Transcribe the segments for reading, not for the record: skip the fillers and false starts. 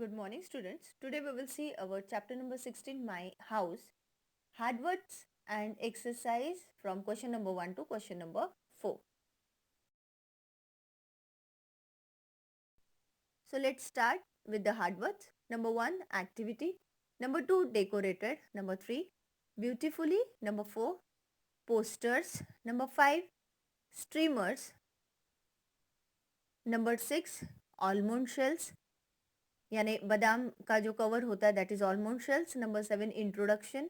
Good morning, students. Today we will see our chapter number 16, My House, hard words and exercise from question number 1 to question number 4. So let's start with the hard words. Number 1, activity. Number 2, decorated. Number 3, beautifully. Number 4, posters. Number 5, streamers. Number 6, almond shells. यानी बादाम का जो cover होता है that is almond shells. Number 7, introduction.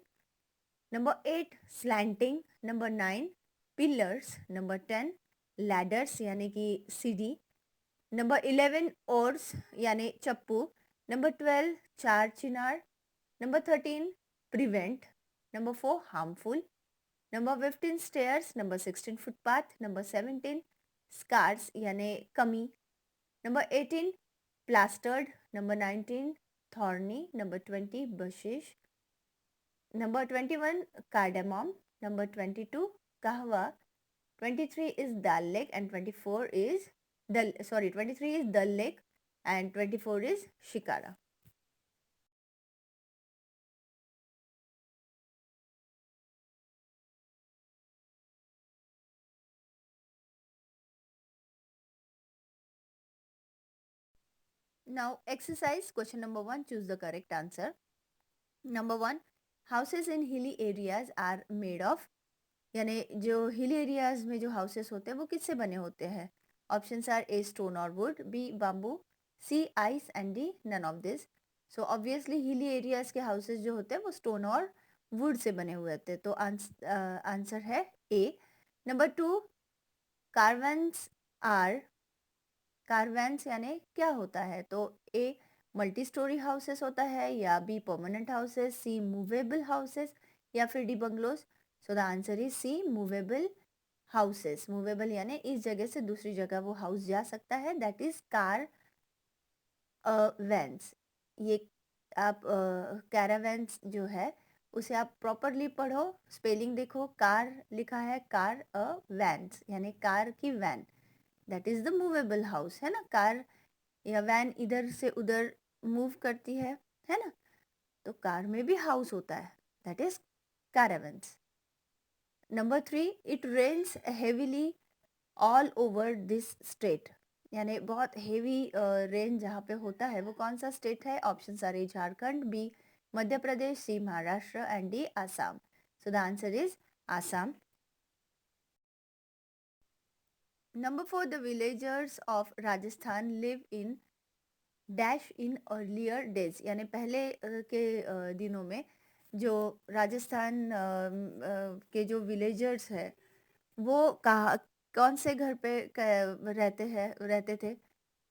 Number 8, slanting. Number 9, pillars. Number 10, ladders यानी कि सीढ़ी. Number 11, oars यानी चप्पू. Number 12, चार चिनार. Number 13, prevent. Number 4, harmful. Number 15, stairs. Number 16, footpath. Number 17, scars यानी कमी. Number 18, plastered. Number 19, thorny. Number 20, bushes. Number 21, cardamom. Number 22, kahwa. 23 is dal lake and 24 is 23 is dal lake and 24 is shikara. Now exercise question number 1, choose the correct answer. Number 1, houses in hilly areas are made of, यानी जो हिल areas में जो houses होते हैं वो किससे बने होते हैं. ऑप्शंस आर ए स्टोन और wood, B bamboo, C ice and D none of this. So obviously hilly areas के हाउसेस जो होते हैं वो स्टोन और वुड से बने हुए होते हैं. तो आंसर है ए. नंबर 2, कारवेंस आर, कारवेंस यानी क्या होता है. तो ए मल्टी स्टोरी हाउसेस होता है, या B permanent houses, C movable houses, या फिर D bungalows. So the answer is C movable houses. Movable यानी इस जगह से दूसरी जगह वो हाउस जा सकता है, दैट इज कार वैन्स. ये आप कैरावैन्स जो है उसे आप प्रॉपरली पढ़ो, स्पेलिंग देखो. कार लिखा है, कार वैन्स यानी कार की van, that is the movable house है ना. कार या वैन इधर से उधर मूव करती है ना. तो कार में भी हाउस होता है, that is caravans. Number 3, it rains heavily all over this state, यानी बहुत हेवी रेन जहाँ पे होता है वो कौन सा स्टेट है. Option are A Jharkhand, B Madhya Pradesh, C Maharashtra and D Assam. So the answer is Assam. Number 4, the villagers of Rajasthan live in dash in earlier days, यानी पहले के दिनों में जो राजस्थान के जो विलेजर्स है वो कहाँ कौन से घर पे रहते थे.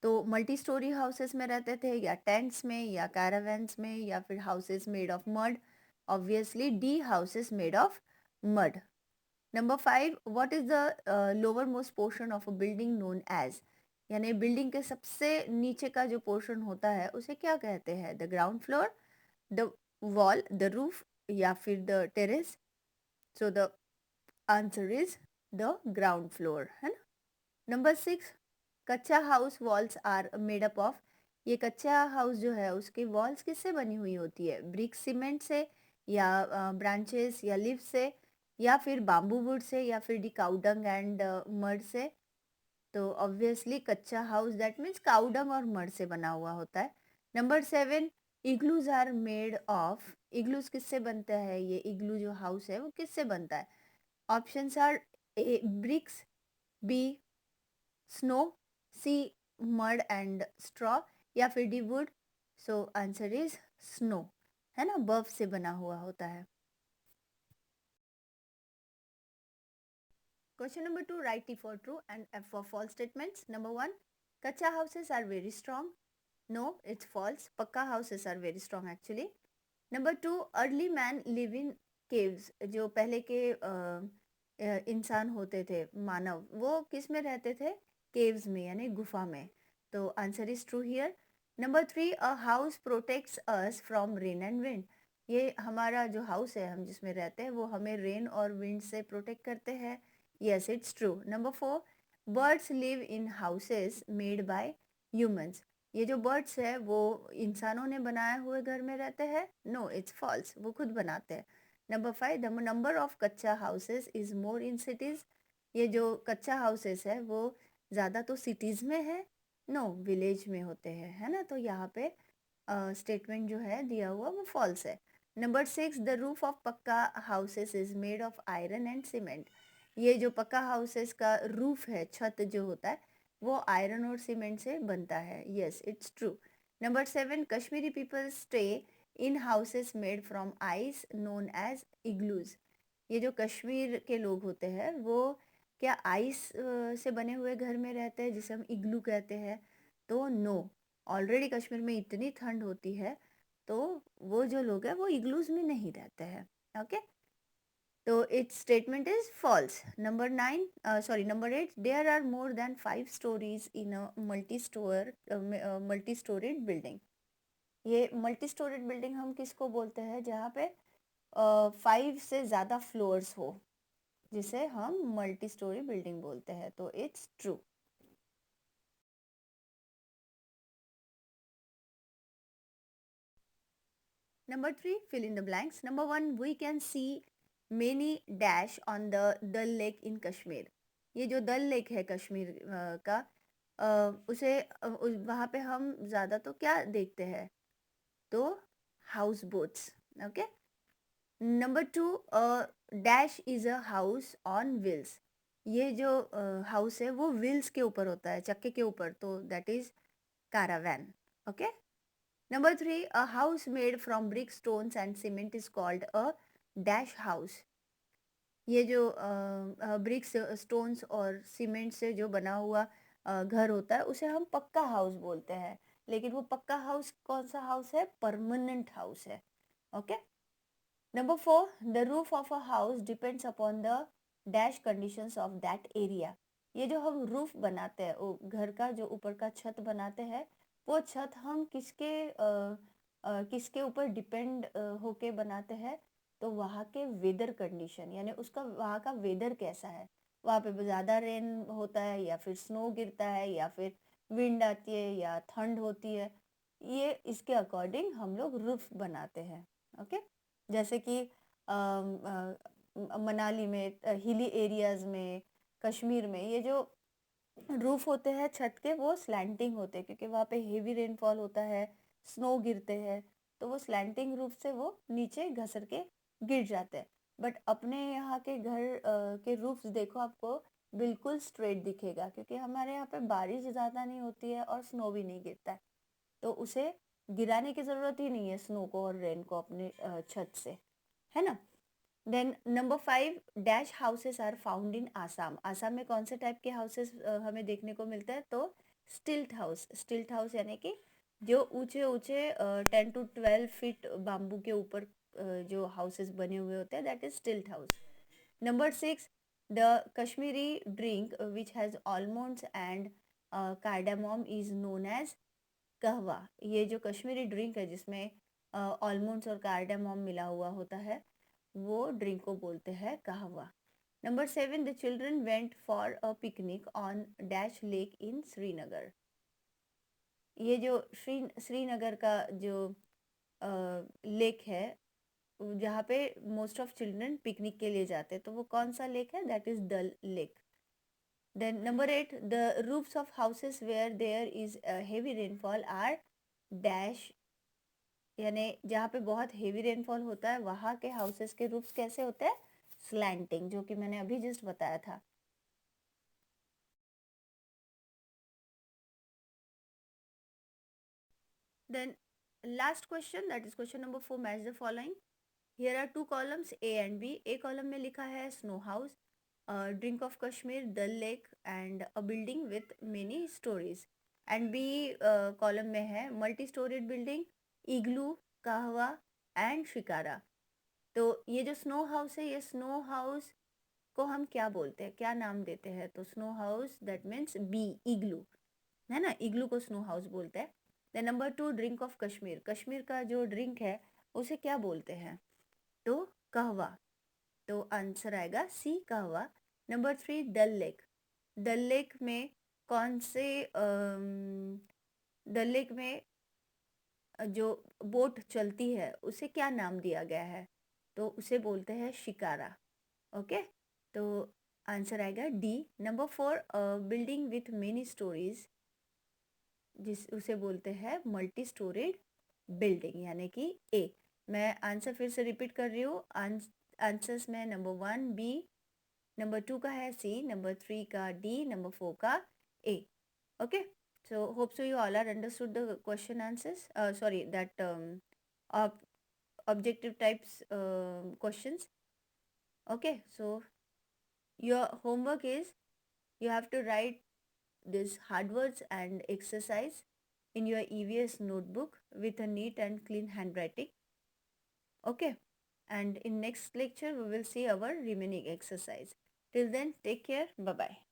तो मल्टी स्टोरी हाउसेस में रहते थे, या टेंट्स में, या कैरावैन्स में, या फिर houses made of mud. Obviously D houses made of mud. Number 5, what is the lower most portion of a building known as, यानी बिल्डिंग के सबसे नीचे का जो पोर्शन होता है उसे क्या कहते हैं. The ground floor, the wall, the roof, या फिर the terrace. So the answer is the ground floor है ना. Number 6, kutcha house walls are made up of, ये कच्चा हाउस जो है उसकी वॉल्स किससे बनी हुई होती है. ब्रिक सीमेंट से, या ब्रांचेस या लीफ से, या फिर बाम्बू वुड से, या फिर डी काउडंग एंड मड से. तो obviously kutcha house that means cowdung और मड से बना हुआ होता है. Number 7, igloos are made of, igloos किससे बनता है, ये इग्लू जो हाउस है वो किससे बनता है. Options are A bricks, B snow, C mud and straw, या फिर D wood. So answer is snow है ना, बर्फ से बना हुआ होता है. Question number 2, write T for true and F for false statements. Number 1, kachcha houses are very strong. No, it's false. Pucca houses are very strong actually. Number 2, early man live in caves, जो पहले के इंसान होते थे, मानव, वो किस में रहते थे. केव्स में यानी गुफा में. तो answer is true here. Number 3, a house protects us from rain and wind, ये हमारा जो हाउस है हम जिसमें रहते हैं वो हमें रेन और विंड से प्रोटेक्ट करते हैं. Yes, it's true. Number 4, birds live in houses made by humans, ये जो बर्ड्स है वो इंसानों ने बनाए हुए घर में रहते हैं? नो, इट्स फॉल्स, वो खुद बनाते हैं। नंबर 5, द नंबर ऑफ कच्चा houses is more in cities. ये जो कच्चा हाउसेस है वो ज़्यादा तो सिटीज़ में है? नो, विलेज में होते हैं, है ना? तो यहाँ पे स्टेटमेंट जो है दिया हुआ वो फॉल्स है। नंबर 6, द रूफ ऑफ पक्का houses is made of iron and cement. ये जो पक्का हाउसेस का रूफ है, छत जो होता है, वो आयरन और सीमेंट से बनता है। Yes, it's true. Number 7, Kashmiri people stay in houses made from ice known as igloos. ये जो कश्मीर के लोग होते हैं वो क्या आइस से बने हुए घर में रहते हैं जिसे हम इग्लू कहते हैं? तो नो, ऑलरेडी कश्मीर में इतनी ठंड होती है, तो वो जो लोग हैं वो इग्लूज में नहीं रहते हैं। ओके, तो it's statement is false. Number 8, there are more than 5 storeys in a multi storeyed building. ये मल्टी स्टोरीड बिल्डिंग हम किसको बोलते हैं? जहाँ पे 5 से ज़्यादा फ्लोर्स हो, जिसे हम मल्टी स्टोरी बिल्डिंग बोलते हैं। तो it's true. Number 3, fill in the blanks. Number 1, we can see many dash on the Dal Lake in Kashmir. ये जो दल लेक है कश्मीर का, उसे वहाँ पे हम ज़्यादा तो क्या देखते हैं? तो house boats. Okay. Number 2, dash is a house on wheels. ये जो हाउस है वो व्हील्स के ऊपर होता है, चक्के के ऊपर, तो that is caravan. Okay. Number 3, a house made from brick, stones and cement is called a dash house. ये जो ब्रिक्स, स्टोन्स और सीमेंट से जो बना हुआ घर होता है उसे हम पक्का हाउस बोलते हैं। लेकिन वो पक्का हाउस कौन सा हाउस है? परमानेंट हाउस है। Okay. Number 4, the roof of a house depends upon the dash conditions of that area. ये जो हम रूफ बनाते हैं, वो घर का जो ऊपर का छत बनाते हैं, वो छत हम किसके ऊपर डिपेंड होके बनाते हैं? तो वहाँ के वेदर कंडीशन, यानी उसका वहाँ का वेदर कैसा है, वहाँ पे ज़्यादा रेन होता है या फिर स्नो गिरता है या फिर विंड आती है या ठंड होती है, ये इसके अकॉर्डिंग हम लोग रूफ बनाते हैं। ओके। जैसे कि मनाली में, हिली एरियाज में, कश्मीर में, ये जो रूफ होते हैं छत के वो स्लैंटिंग होते हैं क्योंकि वहाँ पे हेवी रेनफॉल होता है, स्नो गिरते हैं, तो वो स्लैंटिंग रूफ से वो नीचे घसर के गिर जाते हैं। बट अपने यहाँ के घर के रूफ्स देखो, आपको बिल्कुल स्ट्रेट दिखेगा क्योंकि हमारे यहाँ पे बारिश ज़्यादा नहीं होती है और स्नो भी नहीं गिरता है, तो उसे गिराने की ज़रूरत ही नहीं है, स्नो को और रेन को, अपने छत से, है ना? Then number 5, dash houses are found in Assam. Assam में कौन से टाइप के हाउसेस हमें देखने को मिलते हैं? तो स्टिल्ट हाउस। स्टिल्ट हाउस यानी कि जो ऊंचे ऊंचे 10 to 12 फीट बाम्बू के ऊपर जो हाउसेस बने हुए होते हैं, that is stilt house. Number 6, the Kashmiri drink which has almonds and cardamom is known as kahwa. ये जो कश्मीरी ड्रिंक है जिसमें ऑलमंड्स और कार्डामोम मिला हुआ होता है, वो ड्रिंक को बोलते हैं कहवा। Number 7, the children went for a picnic on dash lake in Srinagar. ये जो श्रीनगर का जो लेक है जहाँ पे मोस्ट ऑफ चिल्ड्रन पिकनिक के लिए जाते हैं, तो वो कौन सा लेक है? That is Dal lake. Then number 8, the roofs of houses where there is heavy rainfall are dash, यानी जहाँ पे बहुत हेवी रेनफॉल होता है वहाँ के हाउसेस के रूफ्स कैसे होते हैं? स्लैंटिंग, जो कि मैंने अभी जस्ट बताया था। Then last question, that is question number 4, match the following. Here are two columns A and B. A column में लिखा है snow house, drink of Kashmir, Dal lake and a building with many storeys. And B column में है multi storeyed building, इग्लू, कहवा and shikara. तो ये जो snow house है, ये स्नो हाउस को हम क्या बोलते हैं, क्या नाम देते हैं? तो snow house, that means be, igloo, है ना? इग्लू को स्नो हाउस बोलते हैं। Then number 2, drink of Kashmir. Kashmir का जो ड्रिंक है उसे क्या बोलते हैं? तो कहवा। तो आंसर आएगा सी, कहवा। नंबर 3, डल लेक। डल लेक में कौन से डल लेक में जो बोट चलती है उसे क्या नाम दिया गया है? तो उसे बोलते हैं शिकारा। ओके, तो आंसर आएगा D. Number 4, building with many stories, जिस उसे बोलते हैं मल्टी स्टोरेड बिल्डिंग, यानी कि ए। मैं आंसर फिर से रिपीट कर रही हूँ। आंसर्स में नंबर 1 बी, नंबर 2 का है सी, नंबर 3 का डी, नंबर 4 का ए। Okay, so hope so you all are understood the question answers. Sorry, that ob objective types questions. Okay, so your homework is you have to write this hard words and exercise in your EVS notebook with a neat and clean handwriting. Okay, and in next lecture we will see our remaining exercise. Till then, take care. Bye bye.